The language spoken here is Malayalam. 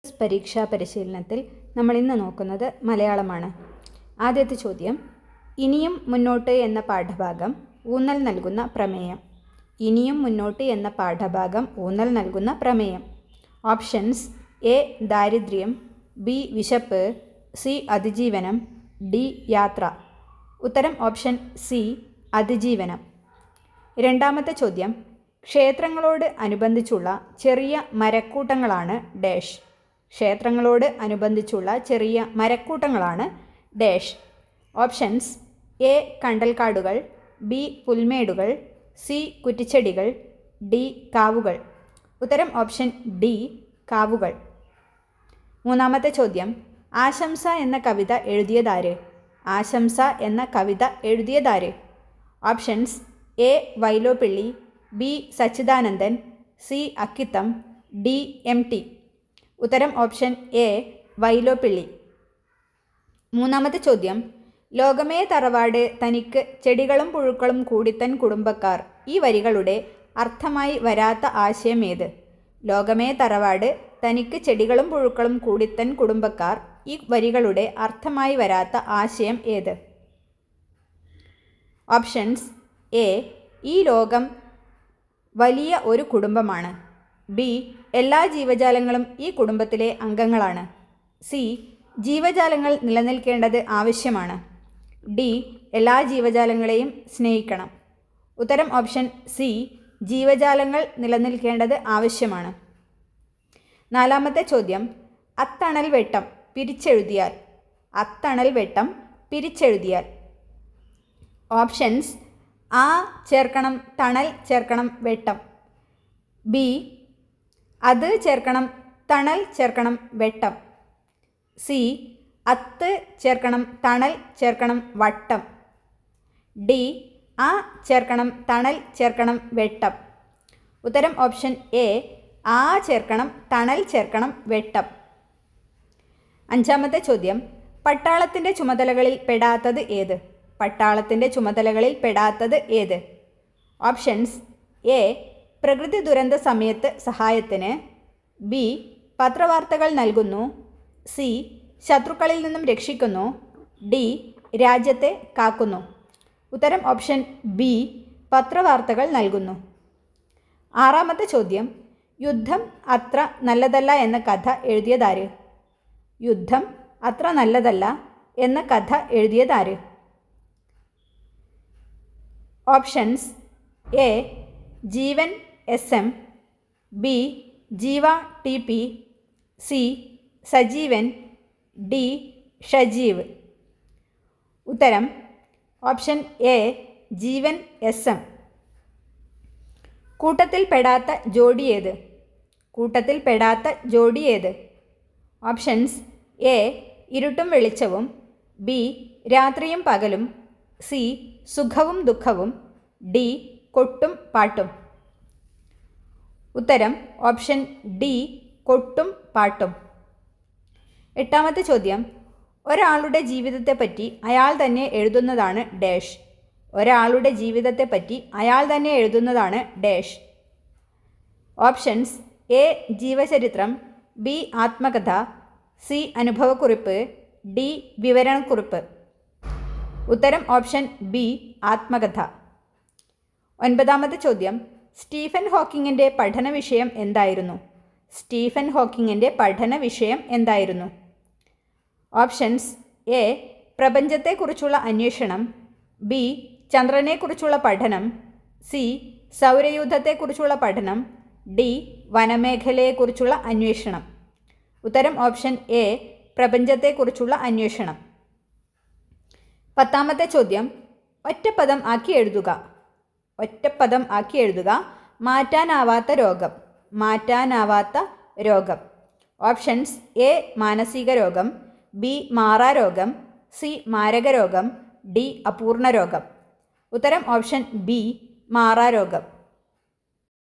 പരീക്ഷാ പരിശീലനത്തിൽ നമ്മൾ ഇന്ന് നോക്കുന്നത് മലയാളമാണ്. ആദ്യത്തെ ചോദ്യം, ഇനിയും മുന്നോട്ട് എന്ന പാഠഭാഗം ഊന്നൽ നൽകുന്ന പ്രമേയം. ഇനിയും മുന്നോട്ട് എന്ന പാഠഭാഗം ഊന്നൽ നൽകുന്ന പ്രമേയം. ഓപ്ഷൻസ്: എ ദാരിദ്ര്യം, ബി വിശപ്പ്, സി അതിജീവനം, ഡി യാത്ര. ഉത്തരം ഓപ്ഷൻ സി അതിജീവനം. രണ്ടാമത്തെ ചോദ്യം, ക്ഷേത്രങ്ങളോട് അനുബന്ധിച്ചുള്ള ചെറിയ മരക്കൂട്ടങ്ങളാണ് ഡാഷ്. ക്ഷേത്രങ്ങളോട് അനുബന്ധിച്ചുള്ള ചെറിയ മരക്കൂട്ടങ്ങളാണ് ഡാഷ്. ഓപ്ഷൻസ്: എ കണ്ടൽക്കാടുകൾ, ബി പുൽമേടുകൾ, സി കുറ്റിച്ചെടികൾ, ഡി കാവുകൾ. ഉത്തരം ഓപ്ഷൻ ഡി കാവുകൾ. മൂന്നാമത്തെ ചോദ്യം, ആശംസ എന്ന കവിത എഴുതിയതാര്? ആശംസ എന്ന കവിത എഴുതിയതാര്? Options: A Vyloppilli, B Sachidanandan, C Akkitham, D M T. ഉത്തരം ഓപ്ഷൻ എ വൈലോപ്പിള്ളി. മൂന്നാമത്തെ ചോദ്യം, ലോകമേ തറവാട് തനിക്ക് ചെടികളും പുഴുക്കളും കൂടിത്തൻ കുടുംബക്കാർ. ഈ വരികളുടെ അർത്ഥമായി വരാത്ത ആശയം ഏത്? ലോകമേ തറവാട് തനിക്ക് ചെടികളും പുഴുക്കളും കൂടിത്തൻ കുടുംബക്കാർ. ഈ വരികളുടെ അർത്ഥമായി വരാത്ത ആശയം ഏത്? ഓപ്ഷൻസ്: എ ഈ ലോകം വലിയ ഒരു കുടുംബമാണ്, ബി എല്ലാ ജീവജാലങ്ങളും ഈ കുടുംബത്തിലെ അംഗങ്ങളാണ്, സി ജീവജാലങ്ങൾ നിലനിൽക്കേണ്ടത് ആവശ്യമാണ്, ഡി എല്ലാ ജീവജാലങ്ങളെയും സ്നേഹിക്കണം. ഉത്തരം ഓപ്ഷൻ സി ജീവജാലങ്ങൾ നിലനിൽക്കേണ്ടത് ആവശ്യമാണ്. നാലാമത്തെ ചോദ്യം, അത്തണൽ വെട്ടം പിരിച്ചെഴുതിയാൽ. അത്തണൽ വെട്ടം പിരിച്ചെഴുതിയാൽ. ഓപ്ഷൻസ്: ആ ചേർക്കണം തണൽ ചേർക്കണം വെട്ടം, ബി അത് ചേർക്കണം തണൽ ചേർക്കണം വെട്ടം, സി അത്ത് ചേർക്കണം തണൽ ചേർക്കണം വട്ടം, ഡി ആ ചേർക്കണം തണൽ ചേർക്കണം വെട്ടം. ഉത്തരം ഓപ്ഷൻ എ ആ ചേർക്കണം തണൽ ചേർക്കണം വെട്ടം. അഞ്ചാമത്തെ ചോദ്യം, പട്ടാളത്തിൻ്റെ ചുമതലകളിൽ പെടാത്തത് ഏത്? പട്ടാളത്തിൻ്റെ ചുമതലകളിൽ പെടാത്തത് ഏത്? ഓപ്ഷൻസ്: എ പ്രകൃതി ദുരന്ത സമയത്ത് സഹായത്തിന്, ബി പത്രവാർത്തകൾ നൽകുന്നു, സി ശത്രുക്കളിൽ നിന്നും രക്ഷിക്കുന്നു, ഡി രാജ്യത്തെ കാക്കുന്നു. ഉത്തരം ഓപ്ഷൻ ബി പത്രവാർത്തകൾ നൽകുന്നു. ആറാമത്തെ ചോദ്യം, യുദ്ധം അത്ര നല്ലതല്ല എന്ന കഥ എഴുതിയതാര്? യുദ്ധം അത്ര നല്ലതല്ല എന്ന കഥ എഴുതിയതാര്? ഓപ്ഷൻസ്: എ ജീവൻ എസ്.എം., ബി ജീവ TP., C Sajeevan, D Shajeev. ഉത്തരം ഓപ്ഷൻ എ ജീവൻ എസ്.എം. കൂട്ടത്തിൽ പെടാത്ത ജോഡി ഏത്? കൂട്ടത്തിൽ പെടാത്ത ജോഡി ഏത്? ഓപ്ഷൻസ്: എ ഇരുട്ടും വെളിച്ചവും, ബി രാത്രിയും പകലും, സി സുഖവും ദുഃഖവും, ഡി കൊട്ടും പാട്ടും. ഉത്തരം ഓപ്ഷൻ ഡി കൊട്ടും പാട്ടും. എട്ടാമത്തെ ചോദ്യം, ഒരാളുടെ ജീവിതത്തെപ്പറ്റി അയാൾ തന്നെ എഴുതുന്നതാണ് ഡാഷ്. ഒരാളുടെ ജീവിതത്തെപ്പറ്റി അയാൾ തന്നെ എഴുതുന്നതാണ് ഡാഷ്. ഓപ്ഷൻസ്: എ ജീവചരിത്രം, ബി ആത്മകഥ, സി അനുഭവക്കുറിപ്പ്, ഡി വിവരണക്കുറിപ്പ്. ഉത്തരം ഓപ്ഷൻ ബി ആത്മകഥ. ഒൻപതാമത്തെ ചോദ്യം, സ്റ്റീഫൻ ഹോക്കിങ്ങിൻ്റെ പഠന വിഷയം എന്തായിരുന്നു? സ്റ്റീഫൻ ഹോക്കിങ്ങിൻ്റെ പഠന വിഷയം എന്തായിരുന്നു? ഓപ്ഷൻസ്: എ പ്രപഞ്ചത്തെക്കുറിച്ചുള്ള അന്വേഷണം, ബി ചന്ദ്രനെക്കുറിച്ചുള്ള പഠനം, സി സൗരയൂഥത്തെക്കുറിച്ചുള്ള പഠനം, ഡി വനമേഖലയെക്കുറിച്ചുള്ള അന്വേഷണം. ഉത്തരം ഓപ്ഷൻ എ പ്രപഞ്ചത്തെക്കുറിച്ചുള്ള അന്വേഷണം. പത്താമത്തെ ചോദ്യം, ഒറ്റപ്പദം ആക്കി എഴുതുക. ഒറ്റപ്പദം ആക്കി എഴുതുക. മാറ്റാനാവാത്ത രോഗം. മാറ്റാനാവാത്ത രോഗം. ഓപ്ഷൻസ്: എ മാനസിക രോഗം, ബി മാറാരോഗം, സി മാരകരോഗം, ഡി അപൂർണ രോഗം. ഉത്തരം ഓപ്ഷൻ ബി മാറാരോഗം.